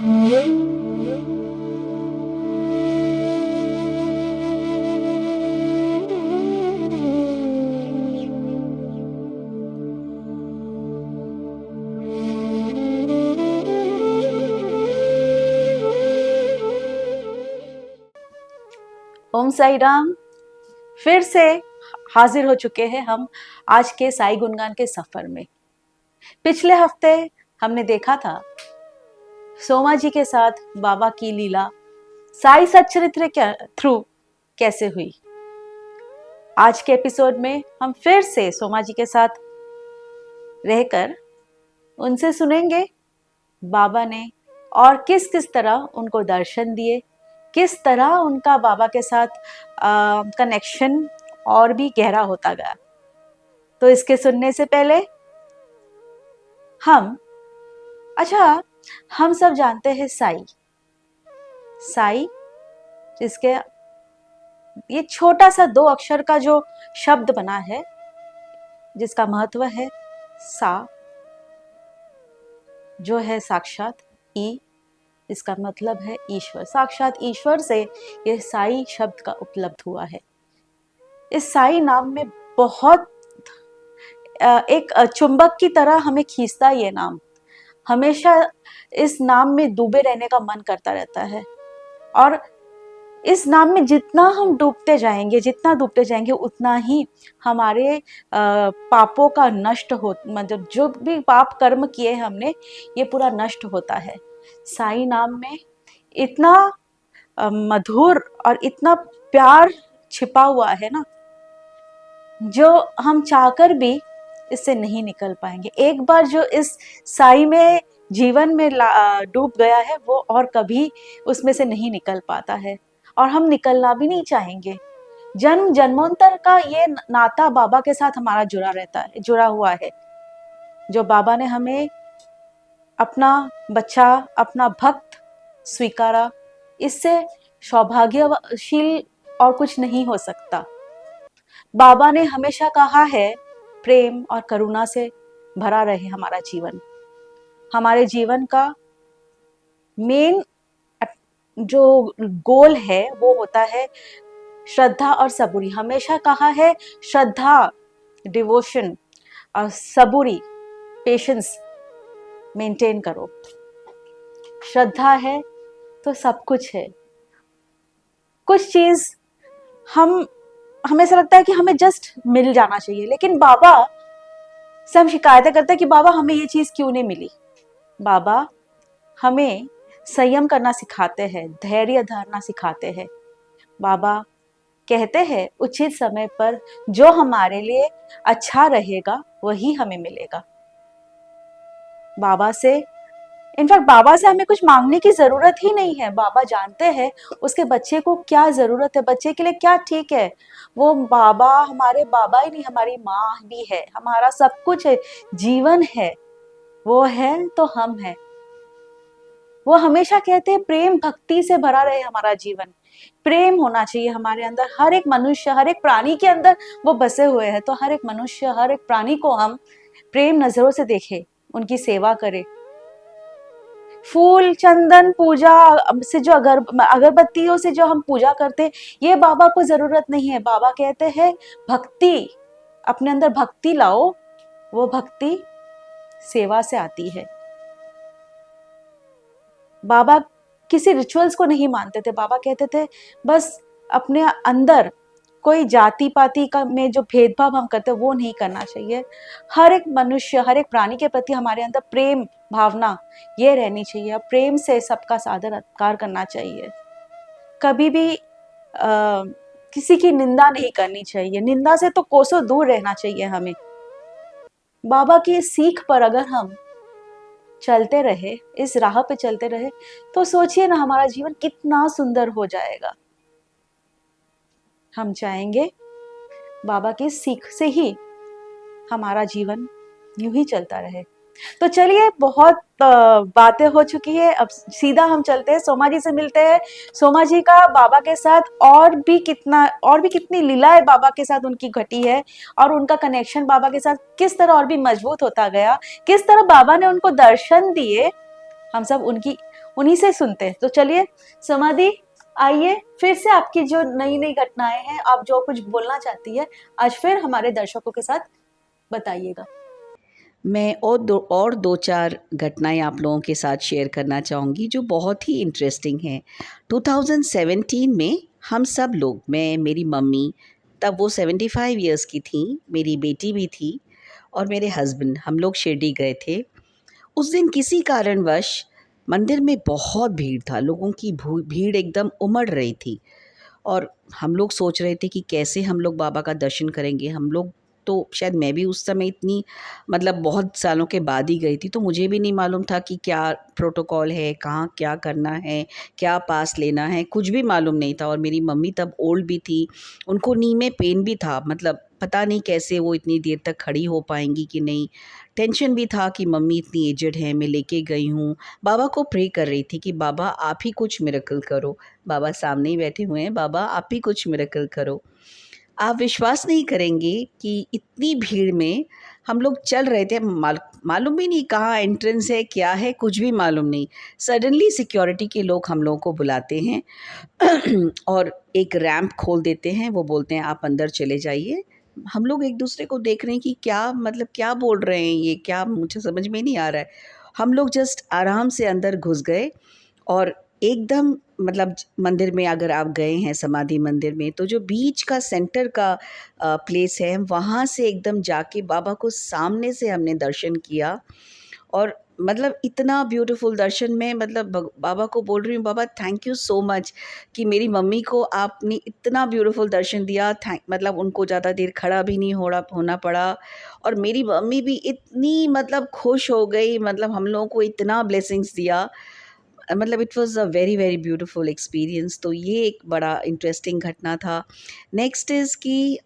ओम साई राम। फिर से हाजिर हो चुके हैं हम आज के साई गुणगान के सफर में। पिछले हफ्ते हमने देखा था सोमा जी के साथ बाबा की लीला साई सच्चरित्र के थ्रू कैसे हुई। आज के एपिसोड में हम फिर से सोमा जी के साथ रहकर उनसे सुनेंगे बाबा ने और किस किस तरह उनको दर्शन दिए, किस तरह उनका बाबा के साथ कनेक्शन और भी गहरा होता गया। तो इसके सुनने से पहले हम सब जानते हैं साई जिसके ये छोटा सा 2 अक्षर का जो शब्द बना है, जिसका महत्व है सा, जो है साक्षात, ई, इसका मतलब है ईश्वर। साक्षात ईश्वर से यह साई शब्द का उपलब्ध हुआ है। इस साई नाम में बहुत एक चुंबक की तरह हमें खींचता ये नाम। हमेशा इस नाम में डूबे रहने का मन करता रहता है और इस नाम में जितना डूबते जाएंगे उतना ही हमारे पापों का नष्ट हो, मतलब जो भी पाप कर्म किए हमने ये पूरा नष्ट होता है। साई नाम में इतना मधुर और इतना प्यार छिपा हुआ है ना, जो हम चाहकर भी इससे नहीं निकल पाएंगे। एक बार जो इस साई में जीवन में डूब गया है वो और कभी उसमें से नहीं निकल पाता है और हम निकलना भी नहीं चाहेंगे। जन्म जन्मांतर का ये नाता बाबा के साथ हमारा जुड़ा हुआ है। जो बाबा ने हमें अपना बच्चा, अपना भक्त स्वीकारा, इससे सौभाग्यशील और कुछ नहीं हो सकता। बाबा ने हमेशा कहा है प्रेम और करुणा से भरा रहे हमारा जीवन। हमारे जीवन का मेन जो गोल है वो होता है श्रद्धा और सबूरी। हमेशा कहा है श्रद्धा, डिवोशन और सबूरी, पेशेंस मेंटेन करो। श्रद्धा है तो सब कुछ है। कुछ चीज हमें ऐसा लगता है कि हमें जस्ट मिल जाना चाहिए, लेकिन बाबा से हम शिकायतें करते हैं कि बाबा हमें ये चीज क्यों नहीं मिली। बाबा हमें संयम करना सिखाते हैं, धैर्य धरना सिखाते हैं। बाबा कहते हैं उचित समय पर जो हमारे लिए अच्छा रहेगा वही हमें मिलेगा। बाबा से हमें कुछ मांगने की जरूरत ही नहीं है। बाबा जानते हैं उसके बच्चे को क्या जरूरत है, बच्चे के लिए क्या ठीक है। वो बाबा हमारे बाबा ही नहीं, हमारी माँ भी है, हमारा सब कुछ है, जीवन है, वो है तो हम हैं। वो हमेशा कहते हैं प्रेम भक्ति से भरा रहे हमारा जीवन। प्रेम होना चाहिए हमारे अंदर। हर एक मनुष्य, हर एक प्राणी के अंदर वो बसे हुए हैं। तो हर एक मनुष्य, हर एक प्राणी को हम प्रेम नजरों से देखें, उनकी सेवा करें। फूल चंदन पूजा से जो अगरबत्तियों से जो हम पूजा करते हैं, ये बाबा को जरूरत नहीं है। बाबा कहते हैं भक्ति, अपने अंदर भक्ति लाओ। वो भक्ति सेवा से आती है। बाबा किसी रिचुअल्स को नहीं मानते थे। बाबा कहते थे बस अपने अंदर कोई जाति पाति का में जो भेदभाव हम करते हैं वो नहीं करना चाहिए। हर एक मनुष्य, हर एक प्राणी के प्रति हमारे अंदर प्रेम भावना ये रहनी चाहिए। प्रेम से सबका सादर सत्कार करना चाहिए। कभी भी किसी की निंदा नहीं करनी चाहिए। निंदा से तो कोसों दूर रहना चाहिए हमें। बाबा की सीख पर अगर हम चलते रहे, इस राह पे चलते रहे, तो सोचिए ना हमारा जीवन कितना सुंदर हो जाएगा। हम चाहेंगे बाबा की सीख से ही हमारा जीवन यूं ही चलता रहे। तो चलिए, बहुत बातें हो चुकी है, अब सीधा हम चलते हैं, सोमा जी से मिलते हैं। सोमा जी का बाबा के साथ और भी कितनी लीलाएं बाबा के साथ उनकी घटी है, और उनका कनेक्शन बाबा के साथ किस तरह और भी मजबूत होता गया, किस तरह बाबा ने उनको दर्शन दिए। हम सब उन्हीं से सुनते हैं। तो चलिए समाधि, आइए फिर से आपकी जो नई नई घटनाएं हैं, आप जो कुछ बोलना चाहती है आज फिर हमारे दर्शकों के साथ बताइएगा। मैं और दो चार घटनाएं आप लोगों के साथ शेयर करना चाहूँगी जो बहुत ही इंटरेस्टिंग हैं। 2017 में हम सब लोग, मैं, मेरी मम्मी, तब वो 75 इयर्स की थी, मेरी बेटी भी थी और मेरे हस्बैंड, हम लोग शिरडी गए थे। उस दिन किसी कारणवश मंदिर में बहुत भीड़ था, लोगों की भीड़ एकदम उमड़ रही थी और हम लोग सोच रहे थे कि कैसे हम लोग बाबा का दर्शन करेंगे। हम लोग तो शायद, मैं भी उस समय इतनी, मतलब बहुत सालों के बाद ही गई थी, तो मुझे भी नहीं मालूम था कि क्या प्रोटोकॉल है, कहाँ क्या करना है, क्या पास लेना है, कुछ भी मालूम नहीं था। और मेरी मम्मी तब ओल्ड भी थी, उनको नी में पेन भी था, मतलब पता नहीं कैसे वो इतनी देर तक खड़ी हो पाएंगी कि नहीं। टेंशन भी था कि मम्मी इतनी एजड है, मैं लेके गई हूँ। बाबा को प्रे कर रही थी कि बाबा आप ही कुछ मिरेकल करो। बाबा सामने ही बैठे हुए हैं, बाबा आप ही कुछ मिरेकल करो। आप विश्वास नहीं करेंगे कि इतनी भीड़ में हम लोग चल रहे थे, मालूम भी नहीं कहाँ एंट्रेंस है, क्या है, कुछ भी मालूम नहीं। सडनली सिक्योरिटी के लोग हम लोगों को बुलाते हैं और एक रैंप खोल देते हैं, वो बोलते हैं आप अंदर चले जाइए। हम लोग एक दूसरे को देख रहे हैं कि क्या, मतलब क्या बोल रहे हैं ये, क्या, मुझे समझ में नहीं आ रहा है। हम लोग जस्ट आराम से अंदर घुस गए और एकदम, मतलब मंदिर में अगर आप गए हैं समाधि मंदिर में, तो जो बीच का सेंटर का प्लेस है, वहाँ से एकदम जाके बाबा को सामने से हमने दर्शन किया। और मतलब इतना ब्यूटीफुल दर्शन में, मतलब बाबा को बोल रही हूँ, बाबा थैंक यू सो मच कि मेरी मम्मी को आपने इतना ब्यूटीफुल दर्शन दिया। मतलब उनको ज़्यादा देर खड़ा भी नहीं होना पड़ा और मेरी मम्मी भी इतनी, मतलब खुश हो गई, मतलब हम लोगों को इतना ब्लेसिंग्स दिया। मतलब it was a very very beautiful experience. तो ये एक बड़ा इंटरेस्टिंग घटना था। नेक्स्ट इज़ कि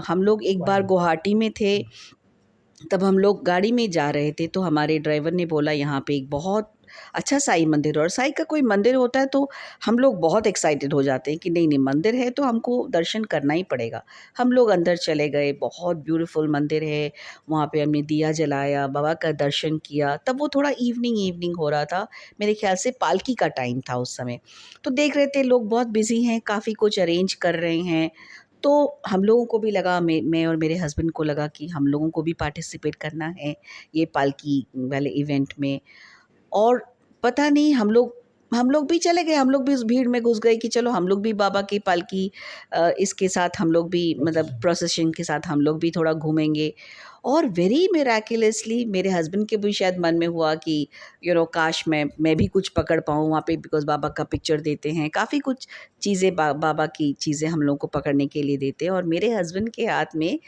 हम लोग एक बार गुवाहाटी में थे, तब हम लोग गाड़ी में जा रहे थे, तो हमारे ड्राइवर ने बोला यहाँ पे एक बहुत अच्छा साईं मंदिर है। और साईं का कोई मंदिर होता है तो हम लोग बहुत एक्साइटेड हो जाते हैं कि नहीं नहीं, मंदिर है तो हमको दर्शन करना ही पड़ेगा। हम लोग अंदर चले गए, बहुत ब्यूटीफुल मंदिर है। वहाँ पे हमने दिया जलाया, बाबा का दर्शन किया। तब वो थोड़ा इवनिंग इवनिंग हो रहा था, मेरे ख्याल से पालकी का टाइम था उस समय। तो देख रहे थे लोग बहुत बिजी हैं, काफ़ी कुछ अरेंज कर रहे हैं। तो हम लोगों को भी लगा, मैं और मेरे हस्बैंड को लगा कि हम लोगों को भी पार्टिसिपेट करना है ये पालकी वाले इवेंट में। और पता नहीं, हम लोग भी चले गए, हम लोग भी उस भीड़ में घुस गए कि चलो हम लोग भी बाबा की पालकी, इसके साथ हम लोग भी, मतलब प्रोसेशन के साथ हम लोग भी थोड़ा घूमेंगे। और वेरी मिराकुलसली मेरे हस्बैंड के भी शायद मन में हुआ कि काश मैं भी कुछ पकड़ पाऊँ वहाँ पे, बिकॉज़ बाबा का पिक्चर देते हैं, काफ़ी कुछ चीज़ें, बाबा की चीज़ें हम लोग को पकड़ने के लिए देते हैं। और मेरे हस्बैंड के हाथ में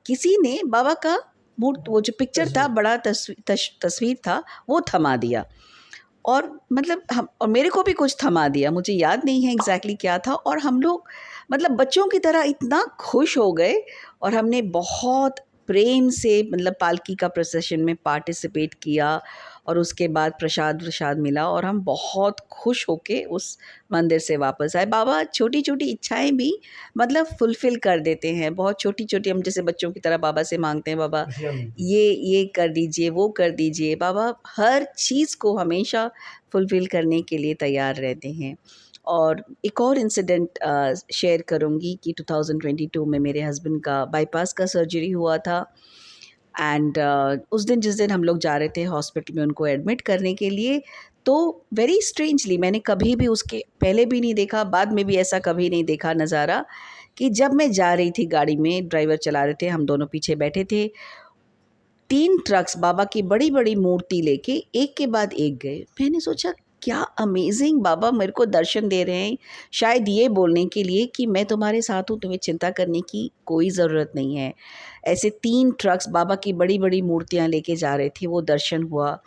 किसी ने बाबा का वो जो पिक्चर था, बड़ा तस्वीर था, वो थमा दिया। और मतलब हम, और मेरे को भी कुछ थमा दिया, मुझे याद नहीं है एग्जैक्टली क्या था। और हम लोग मतलब बच्चों की तरह इतना खुश हो गए और हमने बहुत प्रेम से, मतलब पालकी का प्रोसेशन में पार्टिसिपेट किया। और उसके बाद प्रसाद प्रसाद मिला और हम बहुत खुश होके उस मंदिर से वापस आए। बाबा छोटी छोटी इच्छाएं भी मतलब फुलफ़िल कर देते हैं, बहुत छोटी छोटी। हम जैसे बच्चों की तरह बाबा से मांगते हैं, बाबा ये कर दीजिए, वो कर दीजिए। बाबा हर चीज़ को हमेशा फुलफ़िल करने के लिए तैयार रहते हैं। और एक और इंसिडेंट शेयर करूँगी कि 2022 में मेरे हस्बैंड का बाईपास का सर्जरी हुआ था। एंड उस दिन, जिस दिन हम लोग जा रहे थे हॉस्पिटल में उनको एडमिट करने के लिए, तो वेरी स्ट्रेंजली, मैंने कभी भी उसके पहले भी नहीं देखा, बाद में भी ऐसा कभी नहीं देखा नज़ारा, कि जब मैं जा रही थी गाड़ी में, ड्राइवर चला रहे थे, हम दोनों पीछे बैठे थे, 3 ट्रक्स बाबा की बड़ी-बड़ी मूर्ति लेके एक के बाद एक गए। मैंने सोचा क्या अमेज़िंग, बाबा मेरे को दर्शन दे रहे हैं, शायद ये बोलने के लिए कि मैं तुम्हारे साथ हूँ, तुम्हें चिंता करने की कोई ज़रूरत नहीं है। ऐसे 3 ट्रक्स बाबा की बड़ी-बड़ी मूर्तियाँ लेके जा रहे थे, वो दर्शन हुआ।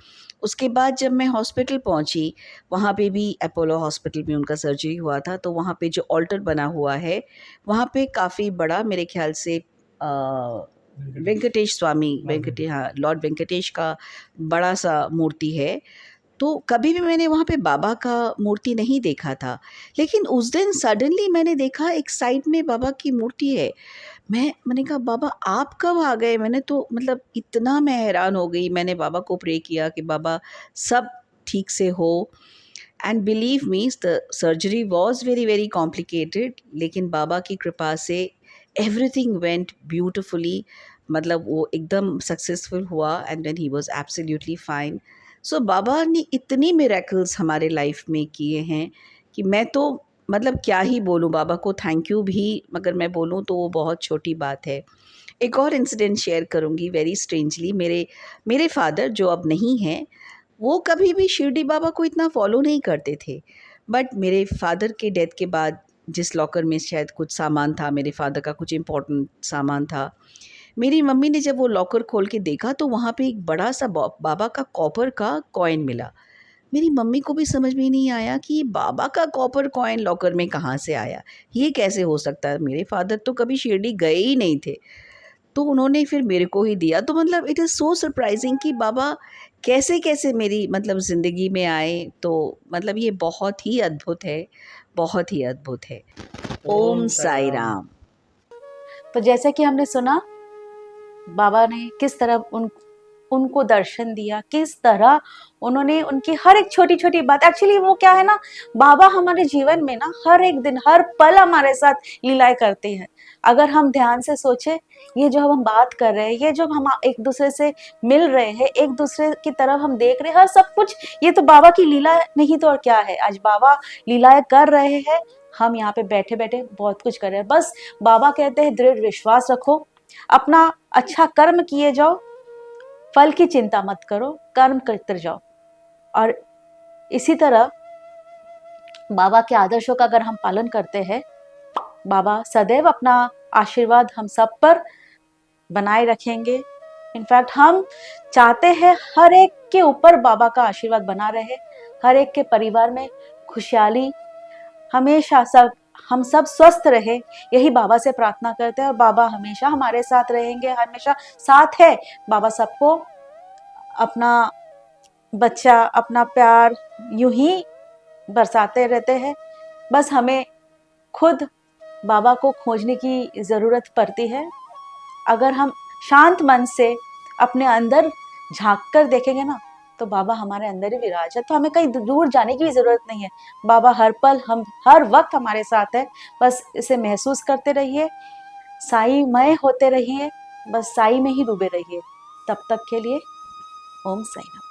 उसके बाद जब मैं हॉस्पिटल पहुँची, वहाँ पे भी अपोलो हॉस्पिटल में उनका सर्जरी हुआ था, तो वहाँ पे जो ऑल्टर बना हुआ है, वहाँ पे काफ़ी बड़ा, मेरे ख़्याल से वेंकटेश स्वामी, हाँ, लॉर्ड वेंकटेश का बड़ा-सा मूर्ति है। तो कभी भी मैंने वहाँ पे बाबा का मूर्ति नहीं देखा था, लेकिन उस दिन सडनली मैंने देखा एक साइड में बाबा की मूर्ति है। मैंने कहा बाबा आप कब आ गए? मैंने तो मतलब इतना मैं हैरान हो गई, मैंने बाबा को प्रे किया कि बाबा सब ठीक से हो। And believe me, the surgery was very very complicated, लेकिन बाबा की कृपा से एवरीथिंग वेंट ब्यूटिफुली। मतलब वो एकदम सक्सेसफुल हुआ and then he was absolutely fine. So बाबा ने इतनी मिरेकल्स हमारे लाइफ में किए हैं कि मैं तो मतलब क्या ही बोलूँ, बाबा को थैंक यू भी मगर मैं बोलूँ तो वो बहुत छोटी बात है। एक और इंसिडेंट शेयर करूँगी वेरी स्ट्रेंजली। मेरे मेरे फादर जो अब नहीं हैं, वो कभी भी शिरडी बाबा को इतना फॉलो नहीं करते थे। बट मेरे फादर के डेथ के बाद जिस लॉकर में शायद कुछ सामान था, मेरे फादर का कुछ इम्पोर्टेंट सामान था, मेरी मम्मी ने जब वो लॉकर खोल के देखा तो वहाँ पे एक बड़ा सा बाबा का कॉपर का कॉइन मिला। मेरी मम्मी को भी समझ में नहीं आया कि ये बाबा का कॉपर कॉइन लॉकर में कहाँ से आया, ये कैसे हो सकता है। मेरे फादर तो कभी शिरडी गए ही नहीं थे, तो उन्होंने फिर मेरे को ही दिया। तो मतलब इट इज़ सो सरप्राइजिंग कि बाबा कैसे कैसे मेरी मतलब ज़िंदगी में आए। तो मतलब ये बहुत ही अद्भुत है, बहुत ही अद्भुत है। ओम साई राम। तो जैसे कि हमने सुना बाबा ने किस तरह उनको दर्शन दिया, किस तरह उन्होंने उनकी हर एक छोटी छोटी बात, एक्चुअली वो क्या है ना, बाबा हमारे जीवन में ना हर एक दिन हर पल हमारे साथ लीलाएं करते हैं। अगर हम ध्यान से सोचे, ये जो हम बात कर रहे हैं, ये जो हम एक दूसरे से मिल रहे हैं, एक दूसरे की तरफ हम देख रहे हैं, हर सब कुछ ये तो बाबा की लीला नहीं तो और क्या है। आज बाबा लीलाएं कर रहे हैं, हम यहाँ पे बैठे बैठे बहुत कुछ कर रहे हैं। बस बाबा कहते हैं दृढ़ विश्वास रखो, अपना अच्छा कर्म किए जाओ, फल की चिंता मत करो, कर्म करते जाओ। और इसी तरह बाबा के आदर्शों का अगर हम पालन करते हैं, बाबा सदैव अपना आशीर्वाद हम सब पर बनाए रखेंगे। इनफैक्ट हम चाहते हैं हर एक के ऊपर बाबा का आशीर्वाद बना रहे, हर एक के परिवार में खुशहाली, हमेशा हम सब स्वस्थ रहे, यही बाबा से प्रार्थना करते हैं। और बाबा हमेशा हमारे साथ रहेंगे, हमेशा साथ है। बाबा सबको अपना बच्चा, अपना प्यार यूं ही बरसाते रहते हैं। बस हमें खुद बाबा को खोजने की ज़रूरत पड़ती है। अगर हम शांत मन से अपने अंदर झांक कर देखेंगे ना, तो बाबा हमारे अंदर ही विराज है। तो हमें कहीं दूर जाने की भी ज़रूरत नहीं है, बाबा हर पल हम हर वक्त हमारे साथ है। बस इसे महसूस करते रहिए, साईमय होते रहिए, बस साई में ही डूबे रहिए। तब तक के लिए ओम साई राम।